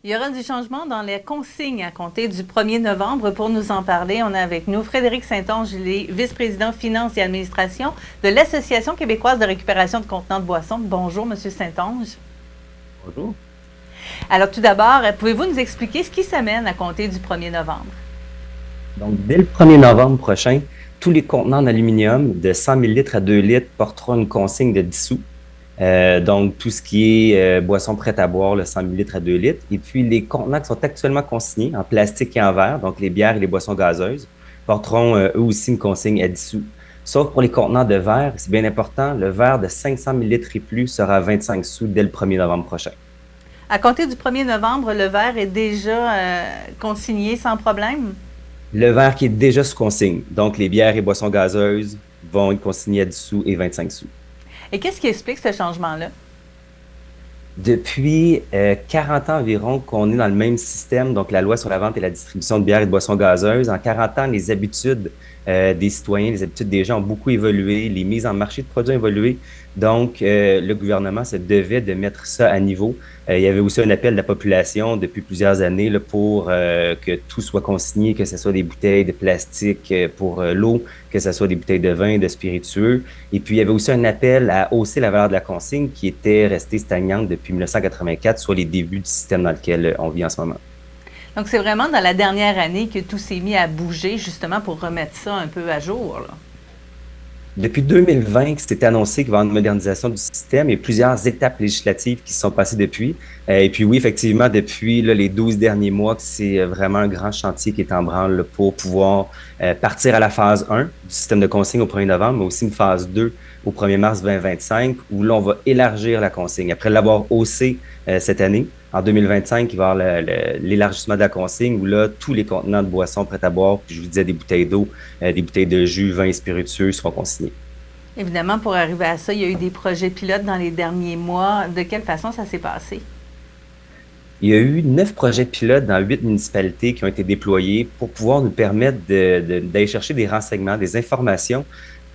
Il y aura du changement dans les consignes à compter du 1er novembre. Pour nous en parler, on a avec nous Frédéric Saint-Onge, vice-président Finances et Administration de l'Association québécoise de récupération de contenants de boissons. Bonjour, Monsieur Saint-Onge. Bonjour. Alors, tout d'abord, pouvez-vous nous expliquer ce qui s'amène à compter du 1er novembre? Donc, dès le 1er novembre prochain, tous les contenants en aluminium de 100 000 à 2 litres porteront une consigne de 10 sous. Donc, tout ce qui est boissons prêtes à boire, le 100 000 à 2 litres. Et puis, les contenants qui sont actuellement consignés en plastique et en verre, donc les bières et les boissons gazeuses, porteront eux aussi une consigne à 10 sous. Sauf pour les contenants de verre, c'est bien important, le verre de 500 000 et plus sera à 25 sous dès le 1er novembre prochain. À compter du 1er novembre, le verre est déjà consigné sans problème? Le verre qui est déjà sous consigne, donc les bières et boissons gazeuses, vont être consignées à 10 sous et 25 sous. Et qu'est-ce qui explique ce changement-là? Depuis 40 ans environ qu'on est dans le même système, donc la loi sur la vente et la distribution de bières et de boissons gazeuses. En 40 ans, les habitudes des citoyens, les habitudes des gens ont beaucoup évolué, les mises en marché de produits ont évolué. Donc, le gouvernement se devait de mettre ça à niveau. Il y avait aussi un appel de la population depuis plusieurs années là, pour que tout soit consigné, que ce soit des bouteilles de plastique pour l'eau, que ce soit des bouteilles de vin, de spiritueux. Et puis, il y avait aussi un appel à hausser la valeur de la consigne qui était restée stagnante depuis 1984, soit les débuts du système dans lequel on vit en ce moment. Donc, c'est vraiment dans la dernière année que tout s'est mis à bouger, justement, pour remettre ça un peu à jour, là. Depuis 2020, c'était annoncé qu'il va y avoir une modernisation du système. Il y a plusieurs étapes législatives qui se sont passées depuis. Et puis oui, effectivement, depuis là, les 12 derniers mois, c'est vraiment un grand chantier qui est en branle là, pour pouvoir partir à la phase 1 du système de consigne au 1er novembre, mais aussi une phase 2 au 1er mars 2025, où là, on va élargir la consigne. Après l'avoir haussé cette année, en 2025, il va y avoir l'élargissement de la consigne où là, tous les contenants de boissons prêts à boire, puis je vous disais des bouteilles d'eau, des bouteilles de jus, vin et spiritueux seront consignés. Évidemment, pour arriver à ça, il y a eu des projets pilotes dans les derniers mois. De quelle façon ça s'est passé? Il y a eu 9 projets pilotes dans 8 municipalités qui ont été déployés pour pouvoir nous permettre d'aller chercher des renseignements, des informations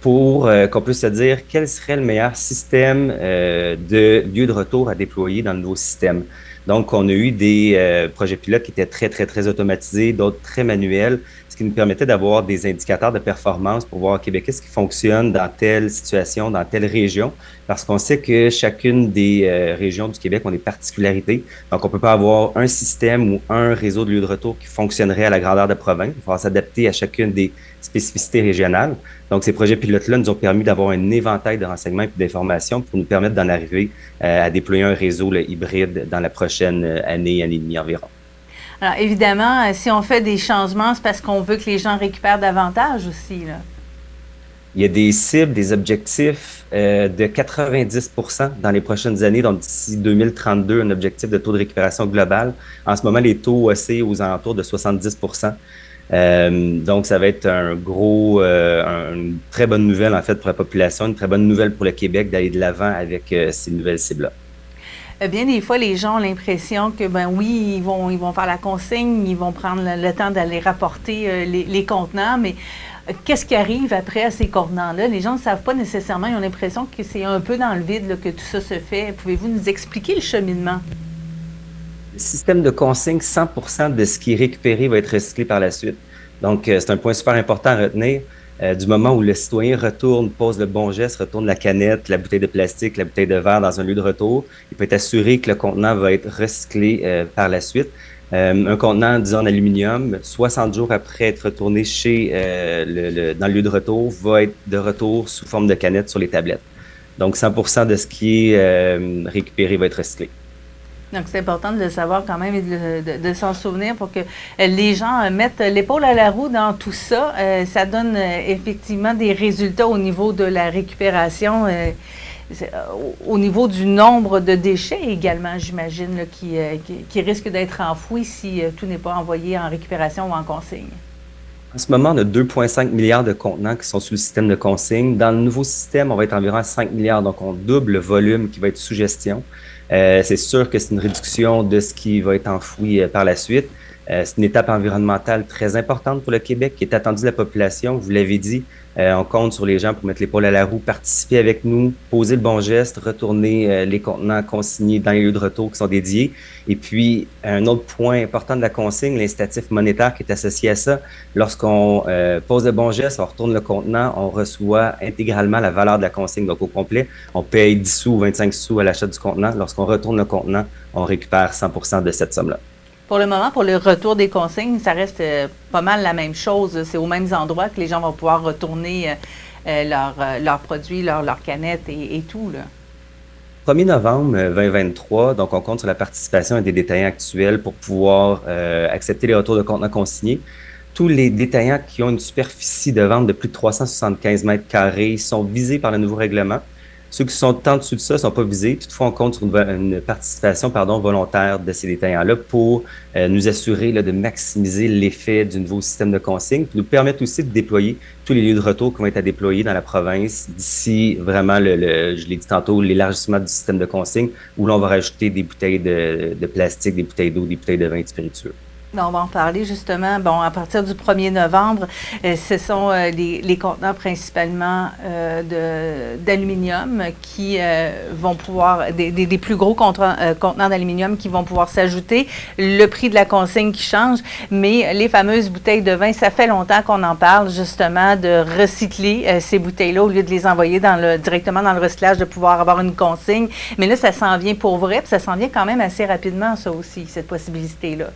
pour qu'on puisse se dire quel serait le meilleur système de lieu de retour à déployer dans le nouveau système. Donc, on a eu des projets pilotes qui étaient très automatisés, d'autres très manuels, ce qui nous permettait d'avoir des indicateurs de performance pour voir au Québec qu'est-ce qui fonctionne dans telle situation, dans telle région, parce qu'on sait que chacune des régions du Québec ont des particularités. Donc, on peut pas avoir un système ou un réseau de lieux de retour qui fonctionnerait à la grandeur de province. Il va falloir s'adapter à chacune des spécificités régionales. Donc, ces projets pilotes-là nous ont permis d'avoir un éventail de renseignements et d'informations pour nous permettre d'en arriver à déployer un réseau là, hybride dans la prochaine année et demie environ. Alors, évidemment, si on fait des changements, c'est parce qu'on veut que les gens récupèrent davantage aussi, là. Il y a des cibles, des objectifs de 90% dans les prochaines années, donc d'ici 2032, un objectif de taux de récupération global. En ce moment, les taux oscillent aux alentours de 70%. Donc, ça va être une très bonne nouvelle en fait pour la population, une très bonne nouvelle pour le Québec d'aller de l'avant avec ces nouvelles cibles-là. Bien des fois, les gens ont l'impression que, ben oui, ils vont faire la consigne, ils vont prendre le temps d'aller rapporter les contenants, mais qu'est-ce qui arrive après à ces contenants-là? Les gens ne savent pas nécessairement, ils ont l'impression que c'est un peu dans le vide là, que tout ça se fait. Pouvez-vous nous expliquer le cheminement? Le système de consigne, 100% de ce qui est récupéré va être recyclé par la suite. Donc, c'est un point super important à retenir. Du moment où le citoyen retourne, pose le bon geste, retourne la canette, la bouteille de plastique, la bouteille de verre dans un lieu de retour, il peut être assuré que le contenant va être recyclé par la suite. Un contenant, disons, en aluminium, 60 jours après être retourné dans le lieu de retour, va être de retour sous forme de canette sur les tablettes. Donc, 100% de ce qui est récupéré va être recyclé. Donc, c'est important de le savoir quand même et de s'en souvenir pour que les gens mettent l'épaule à la roue dans tout ça. Ça donne effectivement des résultats au niveau de la récupération, au niveau du nombre de déchets également, j'imagine, là, qui risquent d'être enfouis si tout n'est pas envoyé en récupération ou en consigne. En ce moment, on a 2,5 milliards de contenants qui sont sous le système de consigne. Dans le nouveau système, on va être environ à 5 milliards, donc on double le volume qui va être sous gestion. C'est sûr que c'est une réduction de ce qui va être enfoui par la suite. C'est une étape environnementale très importante pour le Québec qui est attendue de la population. Vous l'avez dit, on compte sur les gens pour mettre l'épaule à la roue, participer avec nous, poser le bon geste, retourner les contenants consignés dans les lieux de retour qui sont dédiés. Et puis, un autre point important de la consigne, l'incitatif monétaire qui est associé à ça. Lorsqu'on pose le bon geste, on retourne le contenant, on reçoit intégralement la valeur de la consigne. Donc, au complet, on paye 10 sous ou 25 sous à l'achat du contenant. Lorsqu'on retourne le contenant, on récupère 100% de cette somme-là. Pour le moment, pour le retour des consignes, ça reste pas mal la même chose. C'est aux mêmes endroits que les gens vont pouvoir retourner leurs produits, leurs canettes et tout, là. 1er novembre 2023, donc on compte sur la participation des détaillants actuels pour pouvoir accepter les retours de contenants consignés. Tous les détaillants qui ont une superficie de vente de plus de 375 mètres carrés sont visés par le nouveau règlement. Ceux qui sont en dessous de ça ne sont pas visés. Toutefois, on compte sur une participation volontaire de ces détaillants-là pour nous assurer de maximiser l'effet du nouveau système de consigne, puis nous permettre aussi de déployer tous les lieux de retour qui vont être à déployer dans la province d'ici vraiment, je l'ai dit tantôt, l'élargissement du système de consigne où l'on va rajouter des bouteilles de plastique, des bouteilles d'eau, des bouteilles de vin spiritueux. On va en parler justement. Bon, à partir du 1er novembre, ce sont les contenants principalement d'aluminium qui vont pouvoir, des plus gros contenants d'aluminium qui vont pouvoir s'ajouter. Le prix de la consigne qui change, mais les fameuses bouteilles de vin, ça fait longtemps qu'on en parle justement de recycler ces bouteilles-là au lieu de les envoyer directement dans le recyclage, de pouvoir avoir une consigne. Mais là, ça s'en vient pour vrai, puis ça s'en vient quand même assez rapidement, ça aussi, cette possibilité-là.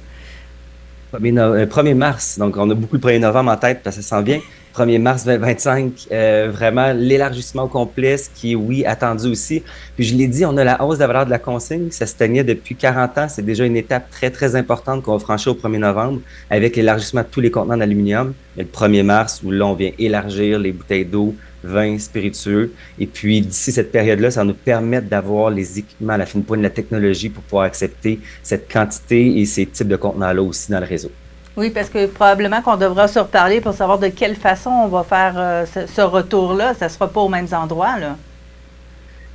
1er mars, donc on a beaucoup le 1er novembre en tête parce que ça s'en vient. 1er mars 2025, vraiment l'élargissement au complet, ce qui est, oui, attendu aussi. Puis je l'ai dit, on a la hausse de la valeur de la consigne, ça se stagnait depuis 40 ans. C'est déjà une étape très, très importante qu'on va franchir au 1er novembre avec l'élargissement de tous les contenants d'aluminium. Le 1er mars, où là, on vient élargir les bouteilles d'eau, vins spiritueux. Et puis, d'ici cette période-là, ça va nous permettre d'avoir les équipements à la fine pointe de la technologie pour pouvoir accepter cette quantité et ces types de contenants-là aussi dans le réseau. Oui, parce que probablement qu'on devra se reparler pour savoir de quelle façon on va faire ce retour-là. Ça ne sera pas aux mêmes endroits, là.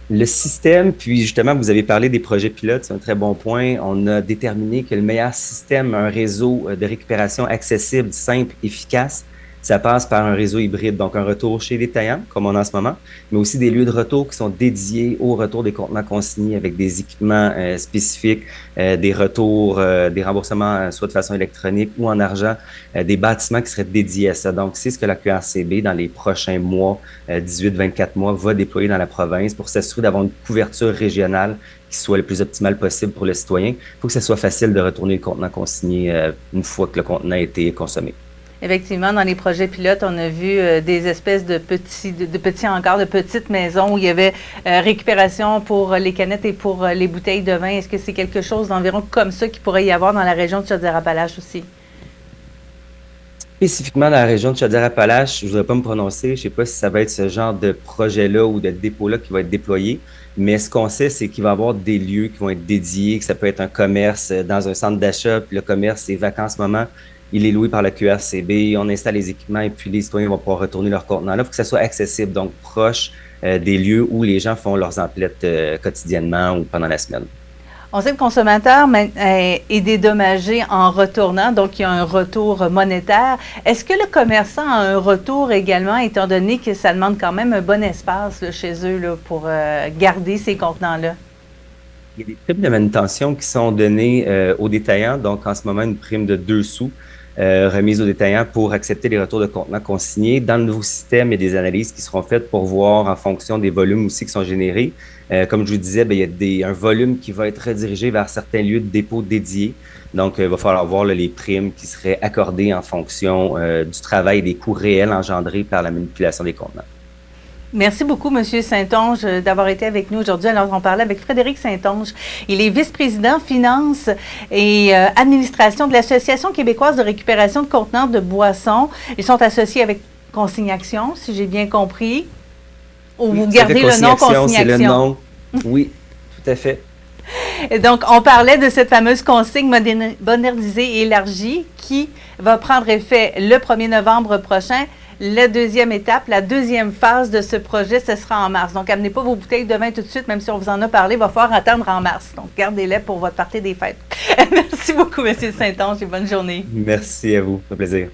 Le système, puis justement, vous avez parlé des projets pilotes, c'est un très bon point. On a déterminé que le meilleur système, un réseau de récupération accessible, simple, efficace, ça passe par un réseau hybride, donc un retour chez les détaillants, comme on a en ce moment, mais aussi des lieux de retour qui sont dédiés au retour des contenants consignés avec des équipements spécifiques, des retours, des remboursements soit de façon électronique ou en argent, des bâtiments qui seraient dédiés à ça. Donc, c'est ce que la QRCB, dans les prochains mois, 18-24 mois, va déployer dans la province pour s'assurer d'avoir une couverture régionale qui soit le plus optimale possible pour le citoyen. Il faut que ce soit facile de retourner le contenant consigné une fois que le contenant a été consommé. Effectivement, dans les projets pilotes, on a vu des espèces de petits hangars, de petites maisons où il y avait récupération pour les canettes et pour les bouteilles de vin. Est-ce que c'est quelque chose d'environ comme ça qu'il pourrait y avoir dans la région de Chaudière-Appalaches aussi? Spécifiquement dans la région de Chaudière-Appalaches, je ne voudrais pas me prononcer. Je ne sais pas si ça va être ce genre de projet-là ou de dépôt-là qui va être déployé. Mais ce qu'on sait, c'est qu'il va y avoir des lieux qui vont être dédiés, que ça peut être un commerce dans un centre d'achat, puis le commerce est vacant en ce moment. Il est loué par la QRCB, on installe les équipements et puis les citoyens vont pouvoir retourner leur contenant là. Il faut que ça soit accessible, donc proche des lieux où les gens font leurs emplettes quotidiennement ou pendant la semaine. On sait que le consommateur est dédommagé en retournant, donc il y a un retour monétaire. Est-ce que le commerçant a un retour également, étant donné que ça demande quand même un bon espace là, chez eux là, pour garder ces contenants-là? Il y a des primes de manutention qui sont données aux détaillants, donc en ce moment une prime de 2 sous. Remise aux détaillants pour accepter les retours de contenants consignés. Dans le nouveau système, il y a des analyses qui seront faites pour voir en fonction des volumes aussi qui sont générés. Comme je vous disais, bien, il y a un volume qui va être redirigé vers certains lieux de dépôt dédiés. Donc, il va falloir voir là, les primes qui seraient accordées en fonction du travail et des coûts réels engendrés par la manipulation des contenants. Merci beaucoup, M. Saint-Onge, d'avoir été avec nous aujourd'hui. Alors, on parlait avec Frédéric Saint-Onge. Il est vice-président finances et administration de l'Association québécoise de récupération de contenants de boissons. Ils sont associés avec Consignation, si j'ai bien compris. Ou vous gardez le nom Consignation? C'est le nom. Oui, tout à fait. Et donc, on parlait de cette fameuse consigne modernisée et élargie qui va prendre effet le 1er novembre prochain. la deuxième étape, la deuxième phase de ce projet, ce sera en mars. Donc, amenez pas vos bouteilles de vin tout de suite, même si on vous en a parlé, il va falloir attendre en mars. Donc, gardez-les pour votre partie des fêtes. Merci beaucoup, M. Saint-Onge, et bonne journée. Merci à vous, un plaisir.